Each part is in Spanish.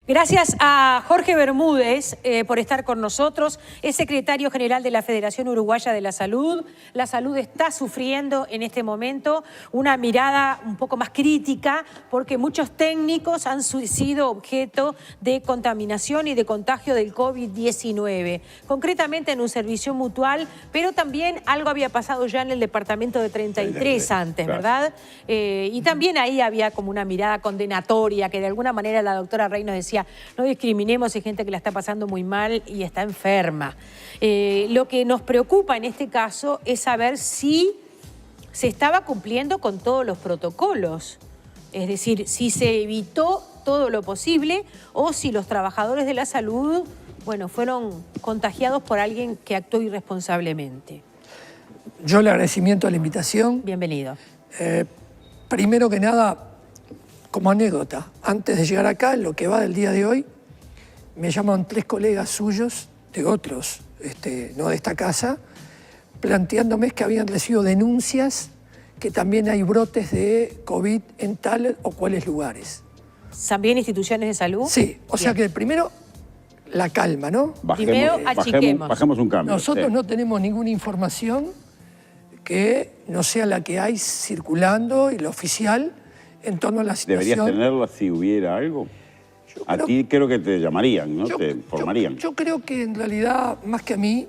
Gracias a Jorge Bermúdez por estar con nosotros. Es secretario general de la Federación Uruguaya de la Salud. La salud está sufriendo en este momento una mirada un poco más crítica porque muchos técnicos han sido objeto de contaminación y de contagio del COVID-19. Concretamente en un servicio mutual, pero también algo había pasado ya en el departamento de 33 antes, ¿verdad? Y también ahí había como una mirada condenatoria que de alguna manera la doctora Rey nos decía: no discriminemos, hay gente que la está pasando muy mal y está enferma. Lo que nos preocupa en este caso es saber si se estaba cumpliendo con todos los protocolos. Es decir, si se evitó todo lo posible o si los trabajadores de la salud, bueno, fueron contagiados por alguien que actuó irresponsablemente. Yo le agradecimiento a la invitación. Bienvenido. Primero que nada, como anécdota, antes de llegar acá, en lo que va del día de hoy, me llaman 3 colegas suyos, de otros, no de esta casa, planteándome que habían recibido denuncias que también hay brotes de COVID en tales o cuales lugares. ¿También instituciones de salud? Sí, o sea que primero, la calma, ¿no? Bajemos un cambio. Nosotros no tenemos ninguna información que no sea la que hay circulando y la oficial en torno a la situación. ¿Deberías tenerla si hubiera algo? A ti creo que te llamarían, ¿no? Te informarían. Yo creo que en realidad, más que a mí,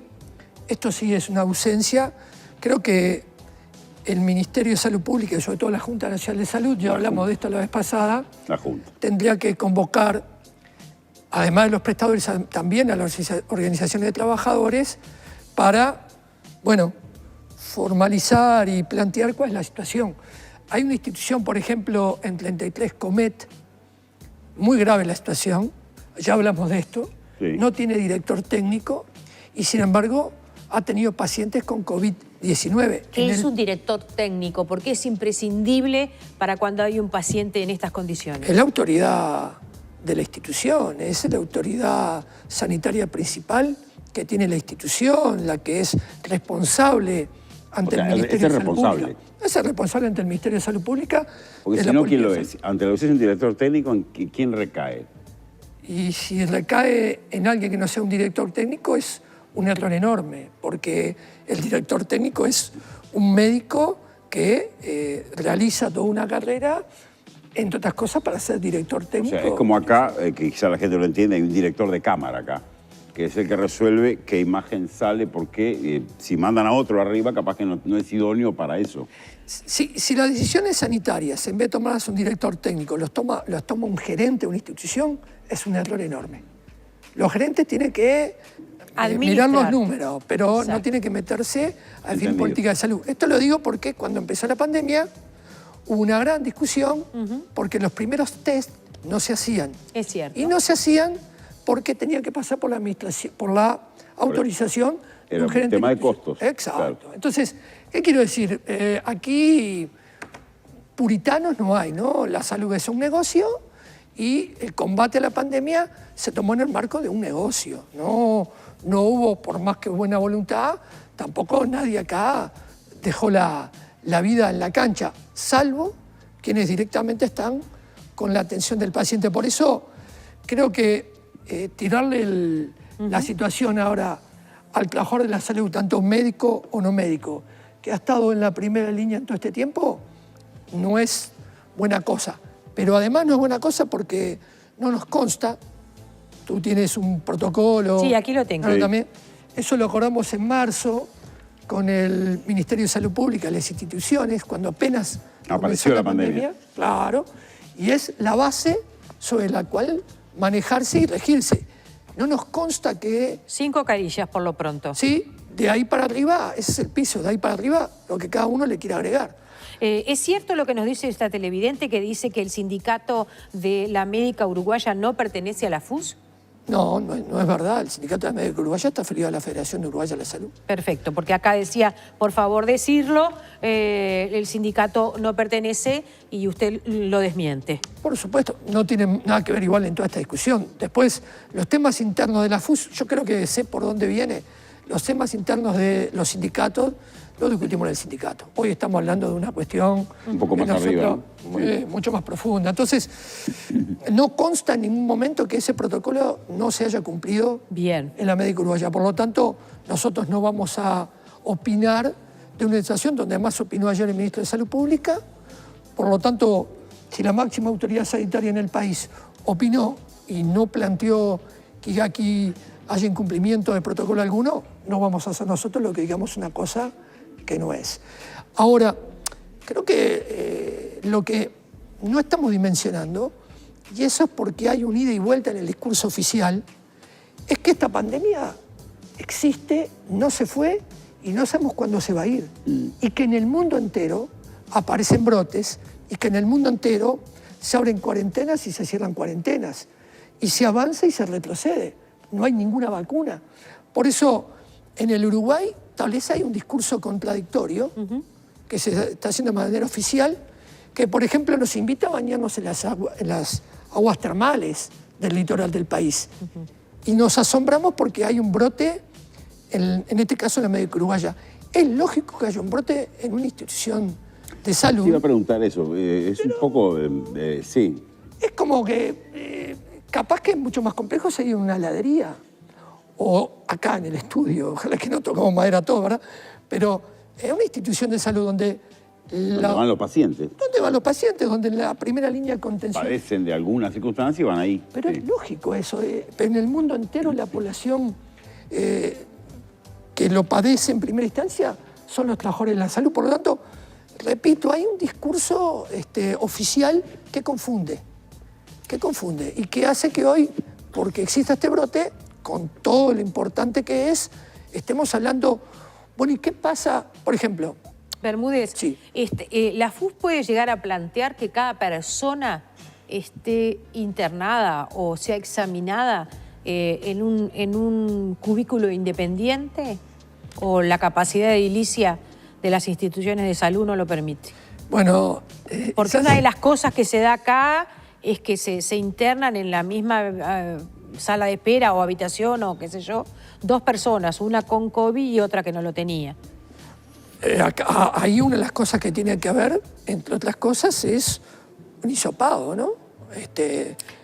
esto sí es una ausencia. Creo que el Ministerio de Salud Pública y sobre todo la Junta Nacional de Salud, ya hablamos de esto la vez pasada, la Junta tendría que convocar, además de los prestadores, también a las organizaciones de trabajadores para, bueno, formalizar y plantear cuál es la situación. Hay una institución, por ejemplo, en 33, Comet, muy grave la situación, ya hablamos de esto, sí. No tiene director técnico y, sin embargo, ha tenido pacientes con COVID-19. ¿Qué es un director técnico? ¿Por qué es imprescindible para cuando hay un paciente en estas condiciones? Es la autoridad de la institución, es la autoridad sanitaria principal que tiene la institución, la que es responsable ante el Ministerio de Salud Pública. Es el responsable ante el Ministerio de Salud Pública. Porque si no, ¿quién lo es? Ante la ausencia de un director técnico, ¿en quién recae? Y si recae en alguien que no sea un director técnico, es un error enorme, porque el director técnico es un médico que realiza toda una carrera, entre otras cosas, para ser director técnico. O sea, es como acá, que quizá la gente lo entiende, hay un director de cámara acá, que es el que resuelve qué imagen sale, porque si mandan a otro arriba, capaz que no es idóneo para eso. Si las decisiones sanitarias, en vez de tomarlas un director técnico, las toma un gerente de una institución, es un error enorme. Los gerentes tienen que mirar los números, pero exacto, no tienen que meterse a definir política de salud. Esto lo digo porque cuando empezó la pandemia hubo una gran discusión porque los primeros test no se hacían. Es cierto. Y no se hacían porque tenían que pasar por la administración, por la autorización de un gerente. Tema de costos. Exacto. Claro. Entonces, ¿qué quiero decir? Aquí puritanos no hay, ¿no? La salud es un negocio y el combate a la pandemia se tomó en el marco de un negocio. No hubo, por más que buena voluntad, tampoco nadie acá dejó la vida en la cancha, salvo quienes directamente están con la atención del paciente. Por eso creo que tirarle la situación ahora al trabajador de la salud, tanto médico o no médico, que ha estado en la primera línea en todo este tiempo, no es buena cosa. Pero además no es buena cosa porque no nos consta. Tú tienes un protocolo. Sí, aquí lo tengo. También. Eso lo acordamos en marzo con el Ministerio de Salud Pública, las instituciones, cuando apenas apareció la pandemia. Claro, y es la base sobre la cual manejarse y regirse. No nos consta que... 5 carillas por lo pronto. Sí, de ahí para arriba, ese es el piso, de ahí para arriba lo que cada uno le quiera agregar. ¿Es cierto lo que nos dice esta televidente que dice que el sindicato de la médica uruguaya no pertenece a la FUS? No es verdad. El sindicato de la médica uruguaya está afiliado a la Federación Uruguaya de la Salud. Perfecto, porque acá decía, por favor decirlo, el sindicato no pertenece y usted lo desmiente. Por supuesto, no tiene nada que ver igual en toda esta discusión. Después, los temas internos de la FUS, yo creo que sé por dónde viene. Los temas internos de los sindicatos lo discutimos en el sindicato. Hoy estamos hablando de una cuestión un poco más arriba, ¿no? Mucho más profunda. Entonces, no consta en ningún momento que ese protocolo no se haya cumplido Bien. en la médica uruguaya. Por lo tanto, nosotros no vamos a opinar de una situación donde además opinó ayer el ministro de Salud Pública. Por lo tanto, si la máxima autoridad sanitaria en el país opinó y no planteó que aquí haya incumplimiento de protocolo alguno, no vamos a hacer nosotros lo que digamos una cosa que no es. Ahora, creo que lo que no estamos dimensionando, y eso es porque hay un ida y vuelta en el discurso oficial, es que esta pandemia existe, no se fue y no sabemos cuándo se va a ir. Y que en el mundo entero aparecen brotes y que en el mundo entero se abren cuarentenas y se cierran cuarentenas. Y se avanza y se retrocede. No hay ninguna vacuna. Por eso, en el Uruguay, tal vez hay un discurso contradictorio que se está haciendo de manera oficial, que, por ejemplo, nos invita a bañarnos en las aguas termales del litoral del país. Y nos asombramos porque hay un brote, en este caso en la médica uruguaya. Es lógico que haya un brote en una institución de salud. Te iba a preguntar eso, es un poco, sí. Es como que capaz que es mucho más complejo seguir en una heladería o acá en el estudio, ojalá que no tocamos madera todo, ¿verdad? Pero es una institución de salud donde... ¿Dónde van los pacientes? ¿Dónde van los pacientes? Donde en la primera línea de contención... Padecen de alguna circunstancia y van ahí. Pero sí. es lógico eso. Pero en el mundo entero la población que lo padece en primera instancia son los trabajadores de la salud. Por lo tanto, repito, hay un discurso oficial que confunde y que hace que hoy, porque exista este brote, con todo lo importante que es, estemos hablando, bueno, ¿y qué pasa? Por ejemplo... Bermúdez, sí. ¿La FUS puede llegar a plantear que cada persona esté internada o sea examinada en un cubículo independiente? ¿O la capacidad edilicia de las instituciones de salud no lo permite? Bueno... Porque una de las cosas que se da acá es que se internan en la misma sala de espera o habitación o qué sé yo, dos personas, una con COVID y otra que no lo tenía. Ahí una de las cosas que tiene que haber, entre otras cosas, es un hisopado, ¿no?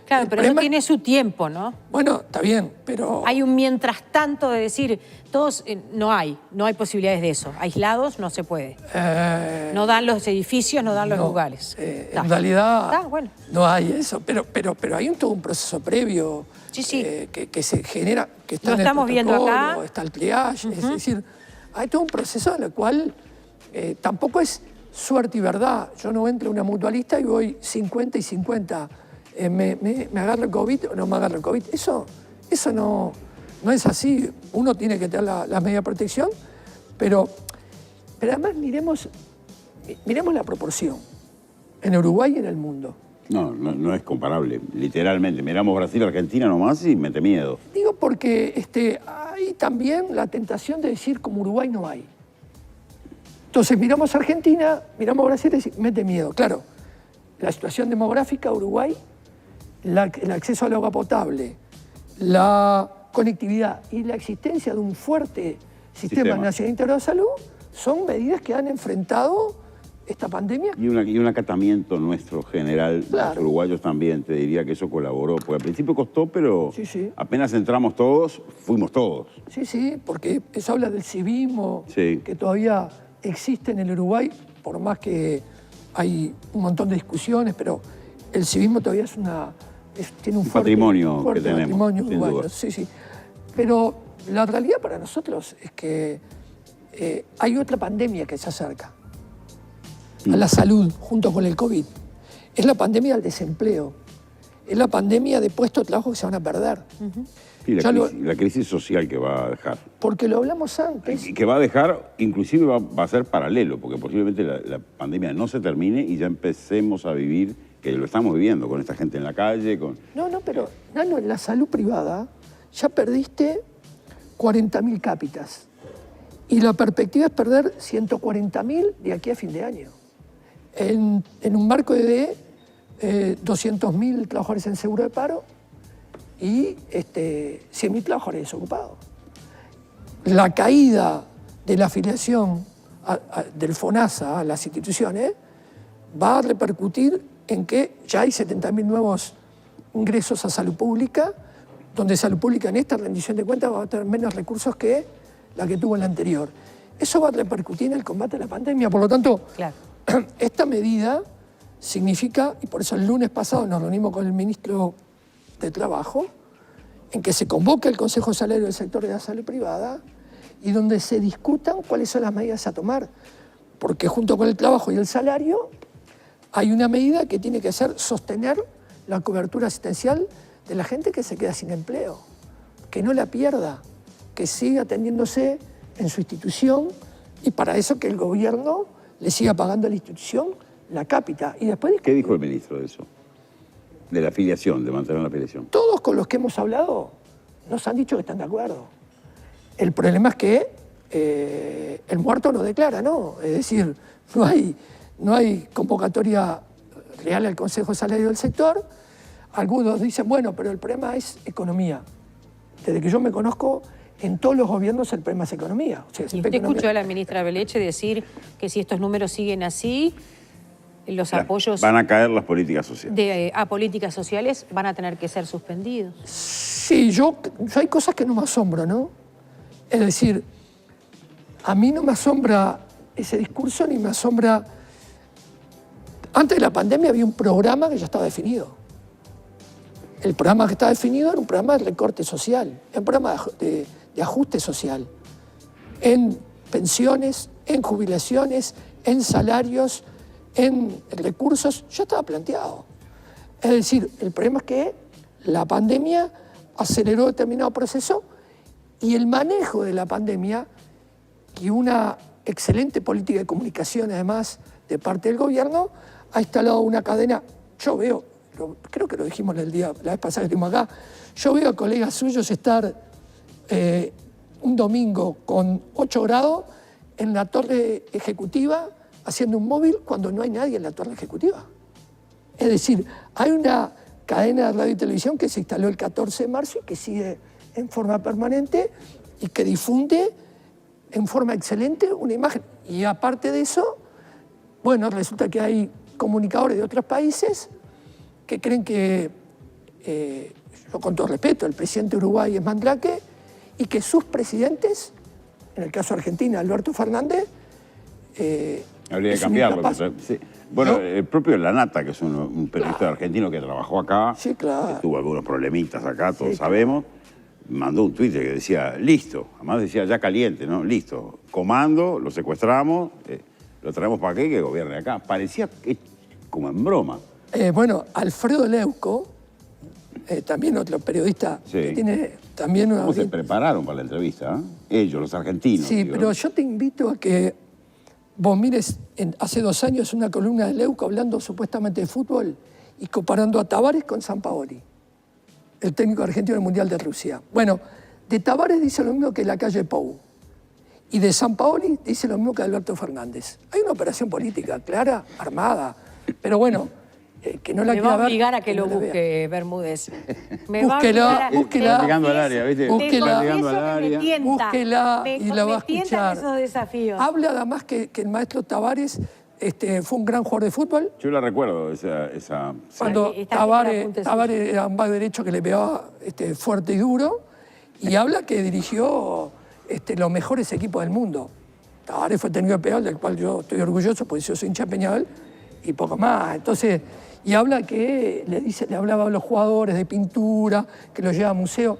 Claro, pero eso tiene su tiempo, ¿no? Bueno, está bien, pero... Hay un mientras tanto de decir, todos, no hay posibilidades de eso. Aislados no se puede. No dan los edificios, no dan los lugares. En realidad bueno. no hay eso, pero hay todo un proceso previo que se genera, que está Lo en el estamos viendo protocolo, acá. está el triage, es decir, hay todo un proceso en el cual tampoco es suerte y verdad. Yo no entro a una mutualista y voy 50 y 50. ¿Me agarra el COVID o no me agarra el COVID? Eso no es así. Uno tiene que tener la media protección, pero además miremos la proporción en Uruguay y en el mundo. No es comparable, literalmente. Miramos Brasil, Argentina nomás y mete miedo. Digo porque hay también la tentación de decir como Uruguay no hay. Entonces miramos Argentina, miramos Brasil y decimos, mete miedo. Claro, la situación demográfica de Uruguay, el acceso al agua potable, la conectividad y la existencia de un fuerte sistema nacional integrado de salud son medidas que han enfrentado esta pandemia. Y un acatamiento nuestro general, los uruguayos también, te diría que eso colaboró. Porque al principio costó, pero apenas entramos todos, fuimos todos. Sí, porque eso habla del civismo que todavía existe en el Uruguay, por más que hay un montón de discusiones, pero el civismo todavía tiene un fuerte patrimonio fuerte que tenemos, patrimonio sin uruguayo. duda. Sí. Pero la realidad para nosotros es que hay otra pandemia que se acerca a la salud junto con el COVID. Es la pandemia del desempleo. Es la pandemia de puestos de trabajo que se van a perder. Y la crisis social que va a dejar. Porque lo hablamos antes. Y que va a dejar, inclusive va a ser paralelo, porque posiblemente la pandemia no se termine y ya empecemos a vivir, que lo estamos viviendo con esta gente en la calle. Pero Nano, en la salud privada ya perdiste 40.000 cápitas. Y la perspectiva es perder 140.000 de aquí a fin de año. En un marco de 200.000 trabajadores en seguro de paro y 100.000 trabajadores desocupados. La caída de la afiliación del FONASA a las instituciones va a repercutir en que ya hay 70.000 nuevos ingresos a salud pública, donde salud pública en esta rendición de cuentas va a tener menos recursos que la que tuvo en la anterior. Eso va a repercutir en el combate a la pandemia. Por lo tanto, Claro. esta medida significa, y por eso el lunes pasado nos reunimos con el ministro de Trabajo, en que se convoque el Consejo Salario del sector de la salud privada y donde se discutan cuáles son las medidas a tomar. Porque junto con el trabajo y el salario hay una medida que tiene que ser sostener la cobertura asistencial de la gente que se queda sin empleo, que no la pierda, que siga atendiéndose en su institución y para eso que el gobierno le siga pagando a la institución la cápita. Y después, ¿Qué dijo el ministro de eso? De la afiliación, de mantener la afiliación. todos con los que hemos hablado nos han dicho que están de acuerdo. El problema es que el muerto no declara, ¿no? Es decir, no hay convocatoria real al Consejo Salario del sector. Algunos dicen, bueno, pero el problema es economía. Desde que yo me conozco, en todos los gobiernos el problema es economía. O sea, Y usted escuchó a la ministra Beleche decir que si estos números siguen así, los apoyos Van a caer las políticas sociales. a políticas sociales van a tener que ser suspendidos. Sí, yo hay cosas que no me asombran, ¿no? Es decir, a mí no me asombra ese discurso ni me asombra... Antes de la pandemia había un programa que ya estaba definido. El programa que estaba definido era un programa de recorte social, era un programa de ajuste social, en pensiones, en jubilaciones, en salarios, en recursos, ya estaba planteado. Es decir, el problema es que la pandemia aceleró determinado proceso y el manejo de la pandemia y una excelente política de comunicación, además, de parte del gobierno, ha instalado una cadena. Yo veo, creo que lo dijimos la vez pasada que estuvimos acá, yo veo a colegas suyos estar un domingo con 8 grados en la torre ejecutiva haciendo un móvil cuando no hay nadie en la torre ejecutiva. Es decir, hay una cadena de radio y televisión que se instaló el 14 de marzo y que sigue en forma permanente y que difunde en forma excelente una imagen. Y aparte de eso, bueno, resulta que hay comunicadores de otros países que creen que, yo con todo respeto, el presidente de Uruguay es Mandrake y que sus presidentes, en el caso de Argentina, Alberto Fernández, Habría que es un cambiarlo. incapaz. Sí. Bueno, ¿No? el propio Lanata, que es un periodista argentino que trabajó acá, Sí, claro. tuvo algunos problemitas acá, todos Sí, sabemos, mandó un Twitter que decía, listo, además decía ya caliente, ¿no? Listo, comando, lo secuestramos, lo traemos para aquí que gobierne acá. Parecía como en broma. Bueno, Alfredo Leuco, también otro periodista Sí. que tiene también una... ¿Cómo se prepararon para la entrevista? Ellos, los argentinos. Sí, digo. pero yo te invito a que vos mires, hace 2 años una columna de Leuco hablando supuestamente de fútbol y comparando a Tavares con Sampaoli, el técnico argentino del Mundial de Rusia. Bueno, de Tavares dice lo mismo que Lacalle Pou y de Sampaoli dice lo mismo que Alberto Fernández. Hay una operación política clara, armada, pero bueno, que no la Me quiera va a ver, obligar a que lo no la vea. busque, Bermúdez. Búsquela, búsquela. Está llegando al área, ¿viste? Búsquela. Está llegando al área. Búsquela y la va a escuchar. Esos desafíos. Habla además que el maestro Tavares fue un gran jugador de fútbol. Yo la recuerdo, esa Cuando Está aquí Tavares el apunte era un back derecho que le pegaba fuerte y duro. Y habla que dirigió los mejores equipos del mundo. Tavares fue técnico de Peñarol, del cual yo estoy orgulloso, porque yo soy hincha de Peñarol, y poco más. Entonces, y habla que le hablaba a los jugadores de pintura, que los lleva a museo.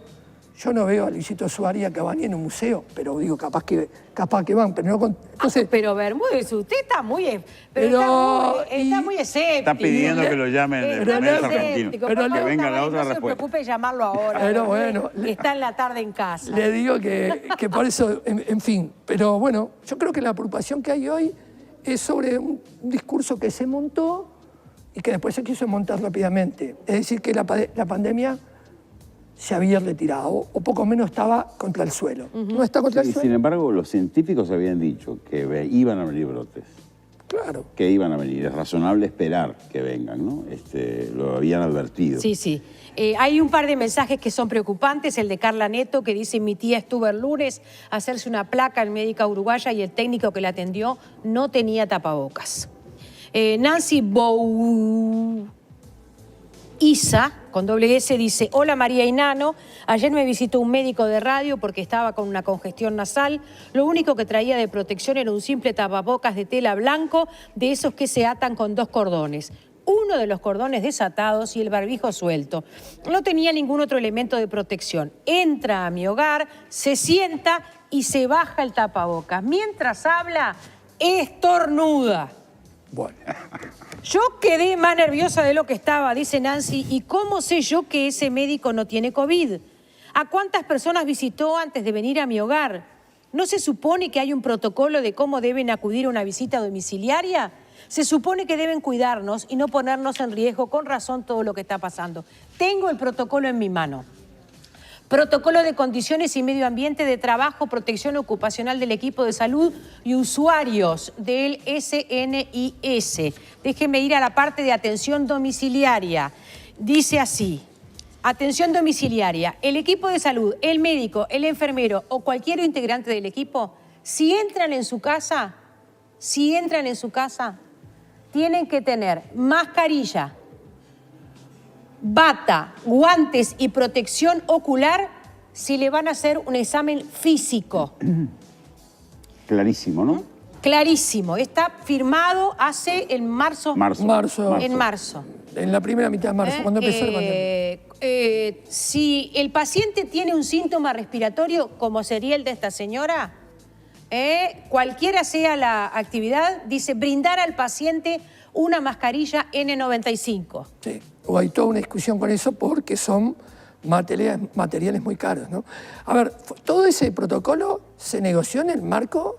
Yo no veo a Luisito Suárez y a Cavani en un museo, pero digo, capaz que van, pero no con... Entonces, Pero Bermúdez, usted está muy, Pero- está muy escéptico. Está pidiendo que lo llamen Está el muy maestro escéptico. argentino. Pero Por que venga la favor, otra no se respuesta. preocupe de llamarlo ahora. Pero porque bueno, está en la tarde en casa. le digo que por eso, en fin. Pero bueno, yo creo que la preocupación que hay hoy es sobre un discurso que se montó y que después se quiso montar rápidamente. Es decir, que la pandemia se había retirado, o poco menos estaba contra el suelo. No está contra el Y sin suelo. embargo, los científicos habían dicho que iban a venir brotes. Claro. que iban a venir. Es razonable esperar que vengan, ¿no? Lo habían advertido. Sí, sí. Hay un par de mensajes que son preocupantes. El de Carla Neto, que dice: mi tía estuvo el lunes a hacerse una placa en Médica Uruguaya y el técnico que la atendió no tenía tapabocas. Nancy Isa, con doble S, dice: hola María y Nano, ayer me visitó un médico de radio porque estaba con una congestión nasal. Lo único que traía de protección era un simple tapabocas de tela blanco, de esos que se atan con 2 cordones. Uno de los cordones desatados y el barbijo suelto. No tenía ningún otro elemento de protección. Entra a mi hogar, se sienta y se baja el tapabocas. Mientras habla, estornuda. Bueno. Yo quedé más nerviosa de lo que estaba, dice Nancy. ¿Y cómo sé yo que ese médico no tiene COVID? ¿A cuántas personas visitó antes de venir a mi hogar? ¿No se supone que hay un protocolo de cómo deben acudir a una visita domiciliaria? Se supone que deben cuidarnos y no ponernos en riesgo, con razón, todo lo que está pasando. Tengo el protocolo en mi mano. Protocolo de condiciones y medio ambiente de trabajo, protección ocupacional del equipo de salud y usuarios del SNIS. Déjenme ir a la parte de atención domiciliaria. Dice así: atención domiciliaria. El equipo de salud, el médico, el enfermero o cualquier integrante del equipo, si entran en su casa, tienen que tener mascarilla, bata, guantes y protección ocular si le van a hacer un examen físico. Clarísimo, ¿no? Clarísimo. Está firmado hace en marzo. Marzo. En marzo. En la primera mitad de marzo, cuando empezó la pandemia. Si el paciente tiene un síntoma respiratorio, como sería el de esta señora, cualquiera sea la actividad, dice brindar al paciente una mascarilla N95. Sí, o hay toda una discusión con eso porque son materiales muy caros, ¿no? A ver, todo ese protocolo se negoció en el marco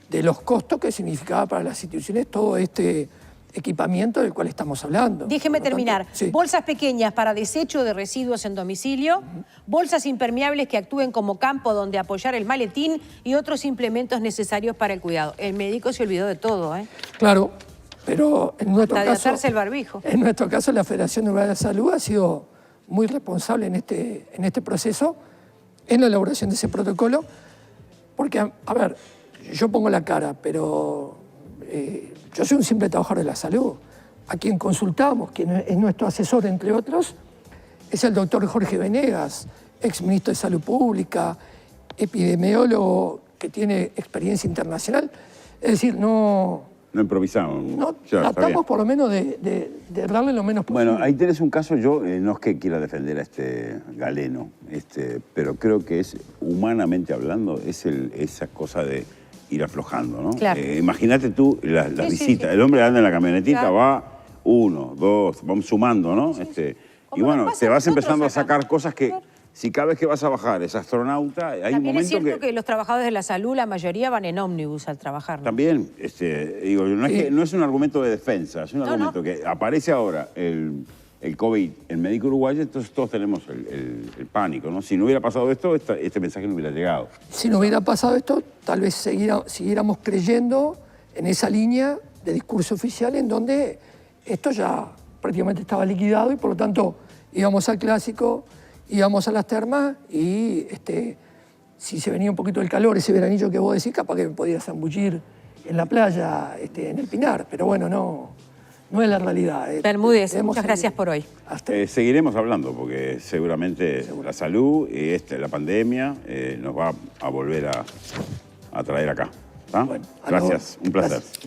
de los costos que significaba para las instituciones todo este equipamiento del cual estamos hablando. Déjeme terminar. Sí. Bolsas pequeñas para desecho de residuos en domicilio, bolsas impermeables que actúen como campo donde apoyar el maletín y otros implementos necesarios para el cuidado. El médico se olvidó de todo, ¿eh? Claro, pero en nuestro Hasta de caso... hacerse el barbijo. En nuestro caso, la Federación Uruguaya de Salud ha sido muy responsable en este proceso, en la elaboración de ese protocolo, porque, a ver, yo pongo la cara, pero yo soy un simple trabajador de la salud. A quien consultamos, quien es nuestro asesor, entre otros, es el doctor Jorge Venegas, exministro de Salud Pública, epidemiólogo que tiene experiencia internacional. Es decir, no improvisamos. No, Ya, tratamos por lo menos de darle lo menos posible. Bueno, ahí tenés un caso, yo no es que quiera defender a este Galeno, pero creo que es, humanamente hablando, es esa cosa de ir aflojando, ¿no? Claro. Imagínate tú las visitas, sí. el hombre anda en la camionetita, Claro. va 1, 2, vamos sumando, ¿no? Y Como bueno, nos pasa te a vas nosotros empezando a acá. sacar cosas que, Claro. si cada vez que vas a bajar es astronauta, hay un También es momento cierto que los trabajadores de la salud, la mayoría van en ómnibus al trabajar, ¿no? También, digo, no es un argumento de defensa, es un argumento no. que aparece ahora el COVID en Médica Uruguaya, entonces todos tenemos el pánico, ¿no? Si no hubiera pasado esto, este mensaje no hubiera llegado. Si no hubiera pasado esto, tal vez siguiéramos creyendo en esa línea de discurso oficial en donde esto ya prácticamente estaba liquidado y por lo tanto íbamos al clásico, íbamos a las termas y si se venía un poquito el calor, ese veranillo que vos decís, capaz que me podía zambullir en la playa, en el Pinar, pero bueno, no es la realidad. Bermúdez, Debemos muchas gracias seguir. por hoy. Seguiremos hablando porque seguramente la salud y la pandemia nos va a volver a traer acá. ¿Está? Bueno, Gracias, un placer. Gracias.